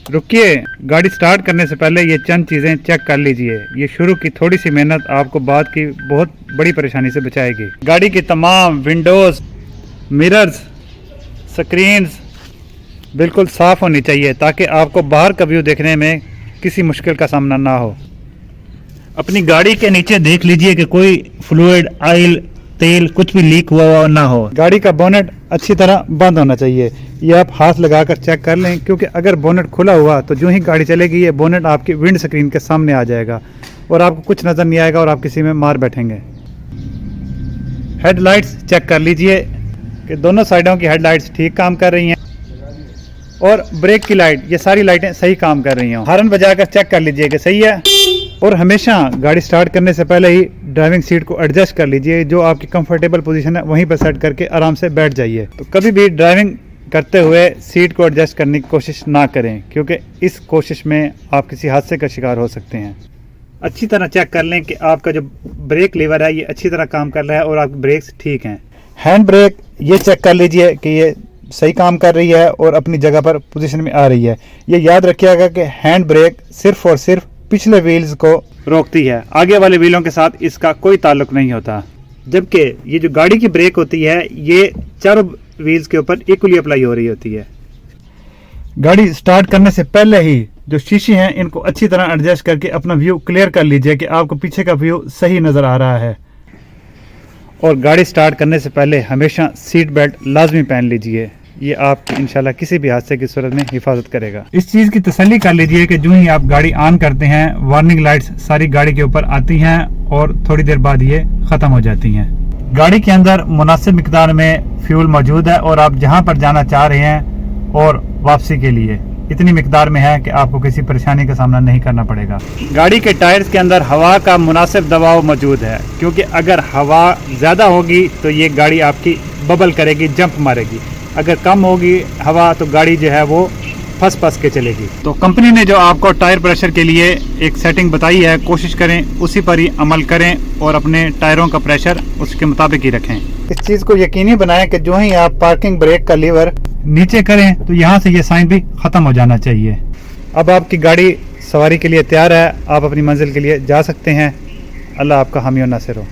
रुकिए, गाड़ी स्टार्ट करने से पहले ये चंद चीज़ें चेक कर लीजिए। ये शुरू की थोड़ी सी मेहनत आपको बाद की बहुत बड़ी परेशानी से बचाएगी। गाड़ी की तमाम विंडोज़, मिरर्स, स्क्रीन्स बिल्कुल साफ़ होनी चाहिए ताकि आपको बाहर का व्यू देखने में किसी मुश्किल का सामना ना हो। अपनी गाड़ी के नीचे देख लीजिए कि कोई फ्लूइड, ऑयल, तेल कुछ भी लीक हुआ ना हो। गाड़ी का बोनेट अच्छी तरह बंद होना चाहिए। ये आप हाथ लगाकर चेक कर लें, क्योंकि अगर बोनेट खुला हुआ तो जो ही गाड़ी चलेगी ये बोनेट आपकी विंड स्क्रीन के सामने आ जाएगा और आपको कुछ नज़र नहीं आएगा और आप किसी में मार बैठेंगे। हेडलाइट्स चेक कर लीजिए कि दोनों साइडों की हेडलाइट्स ठीक काम कर रही हैं और ब्रेक की लाइट, ये सारी लाइटें सही काम कर रही हैं। हॉर्न बजाकर चेक कर लीजिए कि सही है। और हमेशा गाड़ी स्टार्ट करने से पहले ही ड्राइविंग सीट को एडजस्ट कर लीजिए। जो आपकी कंफर्टेबल पोजीशन है वहीं पर सेट करके आराम से बैठ जाइए। तो कभी भी ड्राइविंग करते हुए सीट को एडजस्ट करने की कोशिश ना करें, क्योंकि इस कोशिश में आप किसी हादसे का शिकार हो सकते हैं। अच्छी तरह चेक कर लें कि आपका जो ब्रेक लीवर है ये अच्छी तरह काम कर रहा है और आपके ब्रेक्स ठीक हैं। हैंड ब्रेक ये चेक कर लीजिए कि ये सही काम कर रही है और अपनी जगह पर पोजीशन में आ रही है। ये याद रखिएगा कि हैंड ब्रेक सिर्फ और सिर्फ पिछले व्हील्स को रोकती है, आगे वाले व्हीलों के साथ इसका कोई ताल्लुक नहीं होता। जबकि ये जो गाड़ी की ब्रेक होती है ये चारों व्हील्स के ऊपर इक्वली अप्लाई हो रही होती है। गाड़ी स्टार्ट करने से पहले ही जो शीशे हैं इनको अच्छी तरह एडजस्ट करके अपना व्यू क्लियर कर लीजिए कि आपको पीछे का व्यू सही नज़र आ रहा है। और गाड़ी स्टार्ट करने से पहले हमेशा सीट बेल्ट लाजमी पहन लीजिए। ये आपकी इंशाल्लाह किसी भी हादसे की सूरत में हिफाजत करेगा। इस चीज़ की तसल्ली कर लीजिए कि जो ही आप गाड़ी ऑन करते हैं वार्निंग लाइट्स सारी गाड़ी के ऊपर आती हैं और थोड़ी देर बाद ये ख़त्म हो जाती हैं। गाड़ी के अंदर मुनासिब मिकदार में फ्यूल मौजूद है और आप जहां पर जाना चाह रहे हैं और वापसी के लिए इतनी मिकदार में है कि आपको किसी परेशानी का सामना नहीं करना पड़ेगा। गाड़ी के टायर्स के अंदर हवा का मुनासिब दबाव मौजूद है, क्योंकि अगर हवा ज़्यादा होगी तो ये गाड़ी आपकी बबल करेगी, जंप मारेगी। अगर कम होगी हवा तो गाड़ी जो है वो फंस के चलेगी। तो कंपनी ने जो आपको टायर प्रेशर के लिए एक सेटिंग बताई है, कोशिश करें उसी पर ही अमल करें और अपने टायरों का प्रेशर उसके मुताबिक ही रखें। इस चीज़ को यकीनी बनाएं कि जो ही आप पार्किंग ब्रेक का लीवर नीचे करें तो यहाँ से ये साइन भी ख़त्म हो जाना चाहिए। अब आपकी गाड़ी सवारी के लिए तैयार है, आप अपनी मंजिल के लिए जा सकते हैं। अल्लाह आपका हामी और नासिर हो।